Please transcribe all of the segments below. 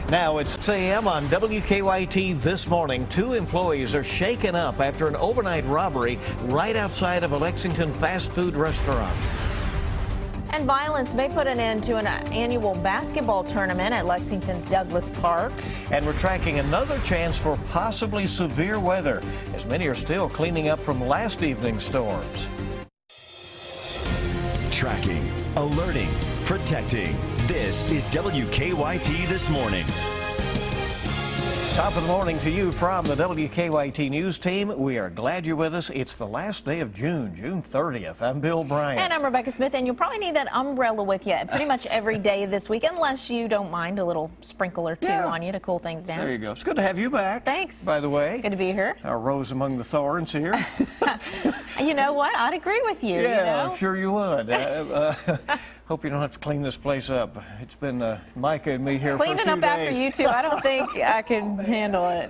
Now it's 6 a.m. on WKYT this morning. Two employees are shaken up after an overnight robbery right outside of a Lexington fast food restaurant. And violence may put an end to an annual basketball tournament at Lexington's Douglas Park. And we're tracking another chance for possibly severe weather, as many are still cleaning up from last evening's storms. Tracking, alerting, protecting. This is WKYT This Morning. Top of the morning to you from the WKYT News team. We are glad you're with us. It's the last day of June, June 30th. I'm Bill Bryant. And I'm Rebecca Smith, and you'll probably need that umbrella with you pretty much every day this week, unless you don't mind a little sprinkle or two on you to cool things down. There you go. It's good to have you back. Thanks. By the way. Good to be here. Our rose among the thorns here. You know what? I'd agree with you. Yeah, you know? I'm sure you would. Hope you don't have to clean this place up. It's been Micah and me here for a few days. Cleaning up after you two, I don't think I can handle it.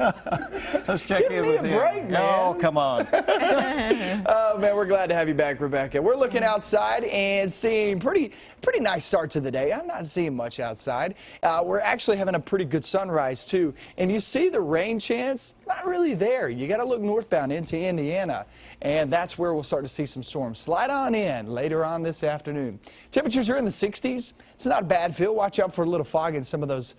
Let's check in with him. Give me a break, man. Oh, come on. Oh, man, we're glad to have you back, Rebecca. We're looking outside and seeing pretty nice start to the day. I'm not seeing much outside. We're actually having a pretty good sunrise, too. And you see the rain chance? Not really there. You got to look northbound into Indiana, and that's where we'll start to see some storms. Slide on in later on this afternoon. Temperatures are in the 60s. It's not a bad feel. Watch out for a little fog in some of those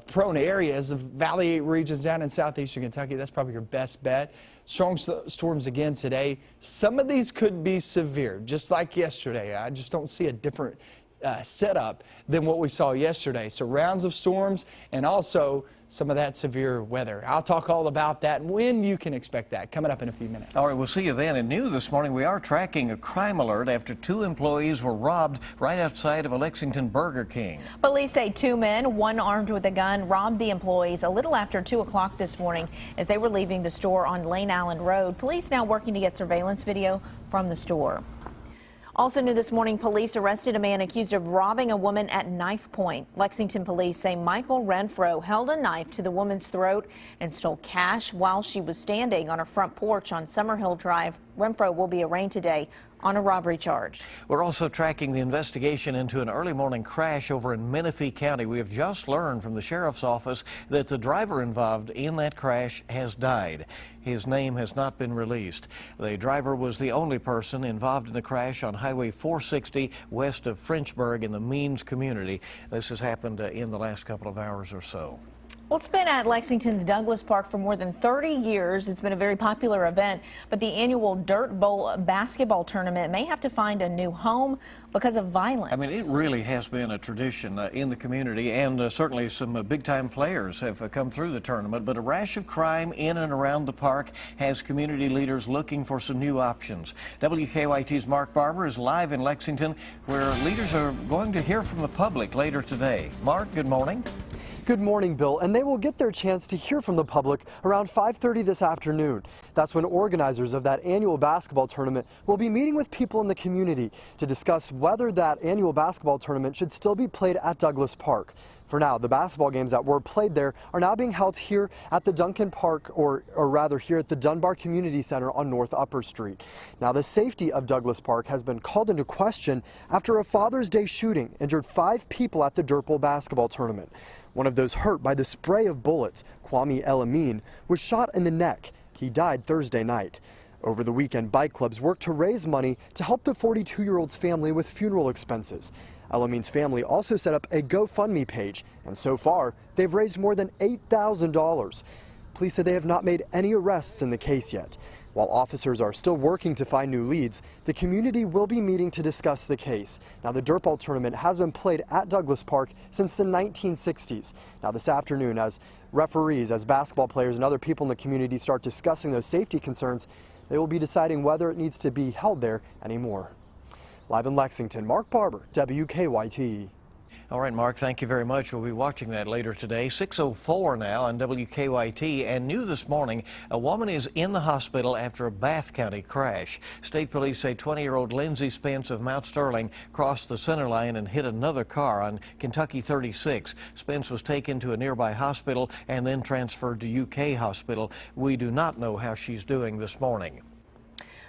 prone areas. The valley regions down in southeastern Kentucky, that's probably your best bet. Strong storms again today. Some of these could be severe, just like yesterday. I just don't see a different setup than what we saw yesterday. So rounds of storms and also some of that severe weather. I'll talk all about that and when you can expect that coming up in a few minutes. All right, we'll see you then. And new this morning, we are tracking a crime alert after two employees were robbed right outside of a Lexington Burger King. Police say two men, one armed with a gun, robbed the employees a little after 2 o'clock this morning as they were leaving the store on Lane Allen Road. Police now working to get surveillance video from the store. Also new this morning, police arrested a man accused of robbing a woman at knife point. Lexington police say Michael Renfro held a knife to the woman's throat and stole cash while she was standing on her front porch on Summerhill Drive. Renfro will be arraigned today on a robbery charge. We're also tracking the investigation into an early morning crash over in Menifee County. We have just learned from the sheriff's office that the driver involved in that crash has died. His name has not been released. The driver was the only person involved in the crash on Highway 460 west of Frenchburg in the Means community. This has happened in the last couple of hours or so. Well, it's been at Lexington's Douglas Park for more than 30 years. It's been a very popular event, but the annual Dirt Bowl basketball tournament may have to find a new home because of violence. I mean, it really has been a tradition in the community, and certainly some big-time players have come through the tournament, but a rash of crime in and around the park has community leaders looking for some new options. WKYT's Mark Barber is live in Lexington, where leaders are going to hear from the public later today. Mark, good morning. Good morning, Bill, and they will get their chance to hear from the public around 5:30 this afternoon. That's when organizers of that annual basketball tournament will be meeting with people in the community to discuss whether that annual basketball tournament should still be played at Douglas Park. For now, the basketball games that were played there are now being held here at the Duncan Park, or rather here at the Dunbar Community Center on North Upper Street. Now, the safety of Douglas Park has been called into question after a Father's Day shooting injured 5 people at the Dirt Bowl basketball tournament. One of those hurt by the spray of bullets, Kwame El Amin, was shot in the neck. He died Thursday night. Over the weekend, bike clubs worked to raise money to help the 42-year-old's family with funeral expenses. El Amin's family also set up a GoFundMe page, and so far, they've raised more than $8,000. Police say they have not made any arrests in the case yet. While officers are still working to find new leads, the community will be meeting to discuss the case. Now, the Dirt Ball tournament has been played at Douglas Park since the 1960s. Now, this afternoon, as referees, as basketball players, and other people in the community start discussing those safety concerns, they will be deciding whether it needs to be held there anymore. Live in Lexington, Mark Barber, WKYT. All right, Mark, thank you very much. We'll be watching that later today. 6:04 now on WKYT. And new this morning, a woman is in the hospital after a Bath County crash. State police say 20-year-old Lindsay Spence of Mount Sterling crossed the center line and hit another car on Kentucky 36. Spence was taken to a nearby hospital and then transferred to UK Hospital. We do not know how she's doing this morning.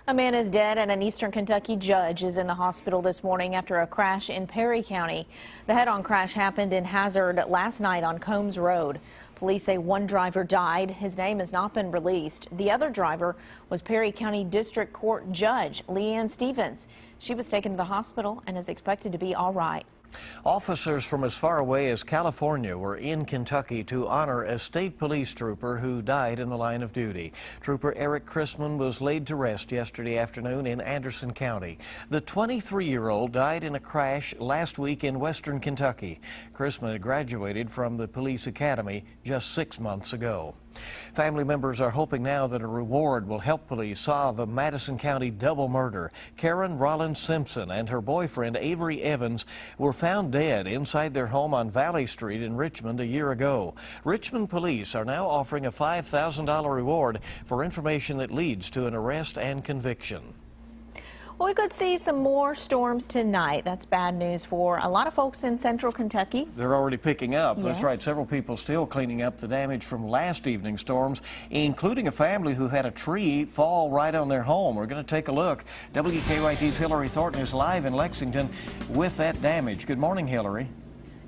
A man is dead and an eastern Kentucky judge is in the hospital this morning after a crash in Perry County. The head-on crash happened in Hazard last night on Combs Road. Police say one driver died. His name has not been released. The other driver was Perry County District Court Judge Leanne Stevens. She was taken to the hospital and is expected to be all right. Officers from as far away as California were in Kentucky to honor a state police trooper who died in the line of duty. Trooper Eric Chrisman was laid to rest yesterday afternoon in Anderson County. The 23-year-old died in a crash last week in western Kentucky. Chrisman had graduated from the police academy just 6 months ago. Family members are hoping now that a reward will help police solve a Madison County double murder. Karen Rollins Simpson and her boyfriend Avery Evans were found dead inside their home on Valley Street in Richmond a year ago. Richmond police are now offering a $5,000 reward for information that leads to an arrest and conviction. Well, we could see some more storms tonight. That's bad news for a lot of folks in central Kentucky. They're already picking up. That's Yes. right. Several people still cleaning up the damage from last evening's storms, including a family who had a tree fall right on their home. We're going to take a look. WKYT's Hillary Thornton is live in Lexington with that damage. Good morning, Hillary.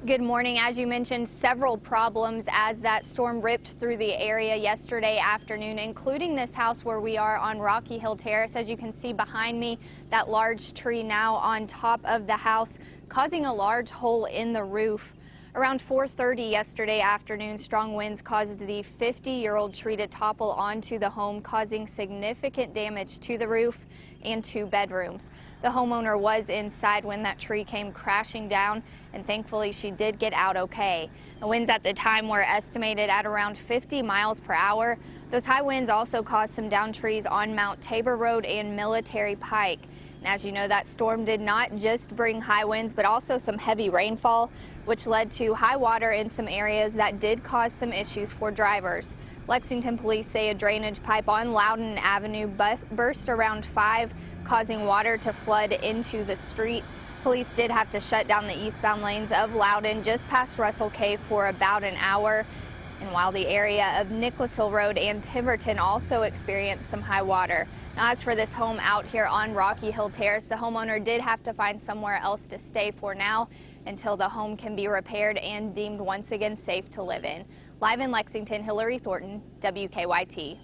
Good morning. As you mentioned, several problems as that storm ripped through the area yesterday afternoon, including this house where we are on Rocky Hill Terrace. As you can see behind me, that large tree now on top of the house, causing a large hole in the roof. Around 4:30 yesterday afternoon, strong winds caused the 50-year-old tree to topple onto the home, causing significant damage to the roof and 2 bedrooms. The homeowner was inside when that tree came crashing down, and thankfully she did get out okay. The winds at the time were estimated at around 50 miles per hour. Those high winds also caused some downed trees on Mount Tabor Road and Military Pike. And as you know, that storm did not just bring high winds, but also some heavy rainfall, which led to high water in some areas that did cause some issues for drivers. Lexington police say a drainage pipe on Loudon Avenue burst around 5, causing water to flood into the street. Police did have to shut down the eastbound lanes of Loudon just past Russell Cave for about an hour. And while the area of Nicholas Hill Road and Tiverton also experienced some high water. Now, as for this home out here on Rocky Hill Terrace, the homeowner did have to find somewhere else to stay for now until the home can be repaired and deemed once again safe to live in. Live in Lexington, Hillary Thornton, WKYT.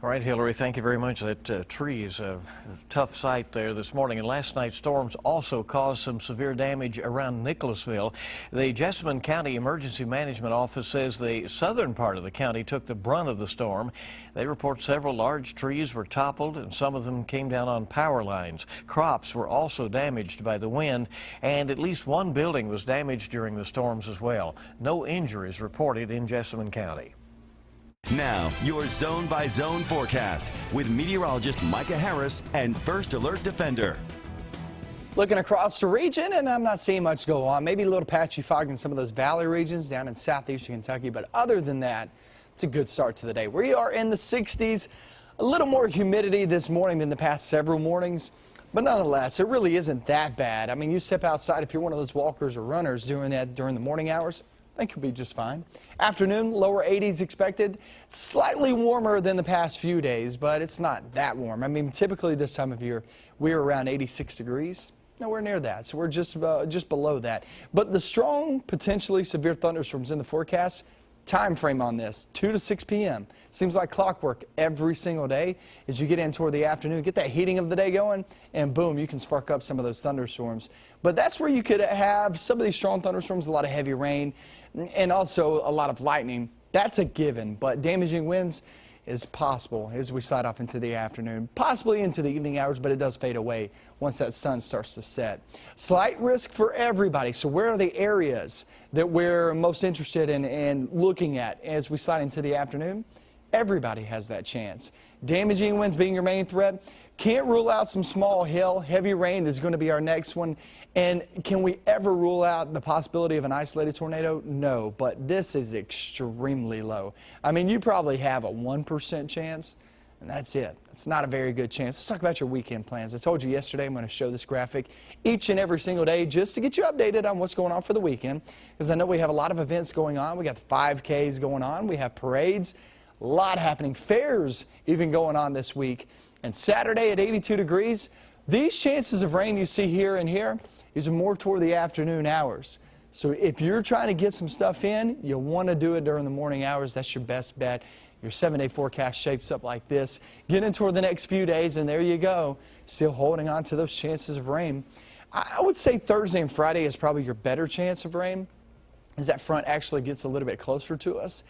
All right, Hillary, thank you very much. That tree is a tough sight there this morning. And last night's storms also caused some severe damage around Nicholasville. The Jessamine County Emergency Management Office says the southern part of the county took the brunt of the storm. They report several large trees were toppled and some of them came down on power lines. Crops were also damaged by the wind, and at least one building was damaged during the storms as well. No injuries reported in Jessamine County. Now, your zone-by-zone forecast with meteorologist Micah Harris and First Alert Defender. Looking across the region, and I'm not seeing much go on. Maybe a little patchy fog in some of those valley regions down in southeastern Kentucky, but other than that, it's a good start to the day. We are in the 60s, a little more humidity this morning than the past several mornings, but nonetheless, it really isn't that bad. I mean, you step outside if you're one of those walkers or runners doing that during the morning hours, I think you'll be just fine. Afternoon, lower 80s expected. Slightly warmer than the past few days, but it's not that warm. I mean, typically this time of year, we're around 86 degrees. Nowhere near that, so we're just below that. But the strong, potentially severe thunderstorms in the forecast, time frame on this, 2 to 6 p.m. Seems like clockwork every single day. As you get in toward the afternoon, get that heating of the day going, and boom, you can spark up some of those thunderstorms. But that's where you could have some of these strong thunderstorms, a lot of heavy rain, and also a lot of lightning. That's a given, but damaging winds is possible as we slide off into the afternoon, possibly into the evening hours, but it does fade away once that sun starts to set. Slight risk for everybody. So where are the areas that we're most interested in looking at as we slide into the afternoon? Everybody has that chance. Damaging winds being your main threat. Can't rule out some small hail. Heavy rain is going to be our next one. And can we ever rule out the possibility of an isolated tornado? No, but this is extremely low. I mean, you probably have a 1% chance, and that's it. It's not a very good chance. Let's talk about your weekend plans. I told you yesterday I'm going to show this graphic each and every single day just to get you updated on what's going on for the weekend, because I know we have a lot of events going on. We got the 5Ks going on. We have parades. A lot happening. Fairs even going on this week. And Saturday at 82 degrees, these chances of rain you see here and here is more toward the afternoon hours. So if you're trying to get some stuff in, you'll want to do it during the morning hours. That's your best bet. Your 7-day forecast shapes up like this. Get in toward the next few days, and there you go. Still holding on to those chances of rain. I would say Thursday and Friday is probably your better chance of rain, as that front actually gets a little bit closer to us.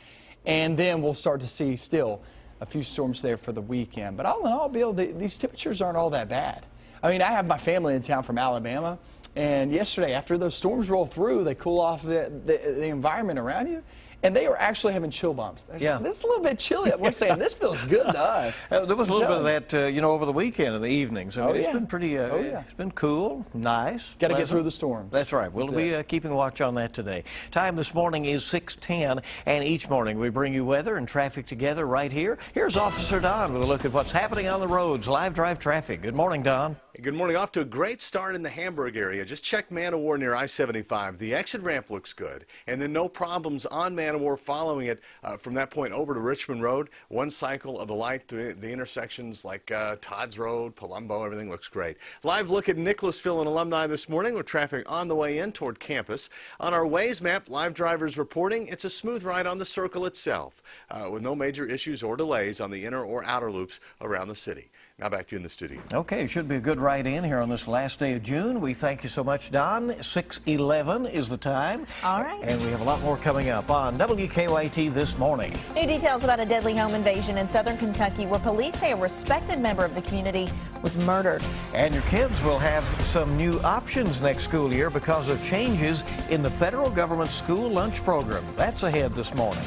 And then we'll start to see still a few storms there for the weekend. But all in all, Bill, these temperatures aren't all that bad. I mean, I have my family in town from Alabama, and yesterday, after those storms roll through, they cool off the environment around you. And they are actually having chill bumps. Yeah. This is a little bit chilly. We're saying this feels good to us. There was a little bit of that, over the weekend in the evenings. I mean, it's been pretty, it's been cool, nice. Got to get through the storms. That's right. We'll be keeping watch on that today. Time this morning is 6:10, and each morning we bring you weather and traffic together right here. Here's Officer Don with a look at what's happening on the roads. Live drive traffic. Good morning, Don. Good morning. Off to a great start in the Hamburg area. Just check Man-O-War near I-75. The exit ramp looks good, and then no problems on Man-O-War following it from that point over to Richmond Road. One cycle of the light to the intersections like Todd's Road, Palumbo, everything looks great. Live look at Nicholasville and Alumni this morning with traffic on the way in toward campus. On our Waze map, live drivers reporting it's a smooth ride on the circle itself with no major issues or delays on the inner or outer loops around the city. Now back to you in the studio. Okay, should be a good ride in here on this last day of June. We thank you so much, Don. 6:11 is the time. All right. And we have a lot more coming up on WKYT this morning. New details about a deadly home invasion in southern Kentucky where police say a respected member of the community was murdered. And your kids will have some new options next school year because of changes in the federal government school lunch program. That's ahead this morning.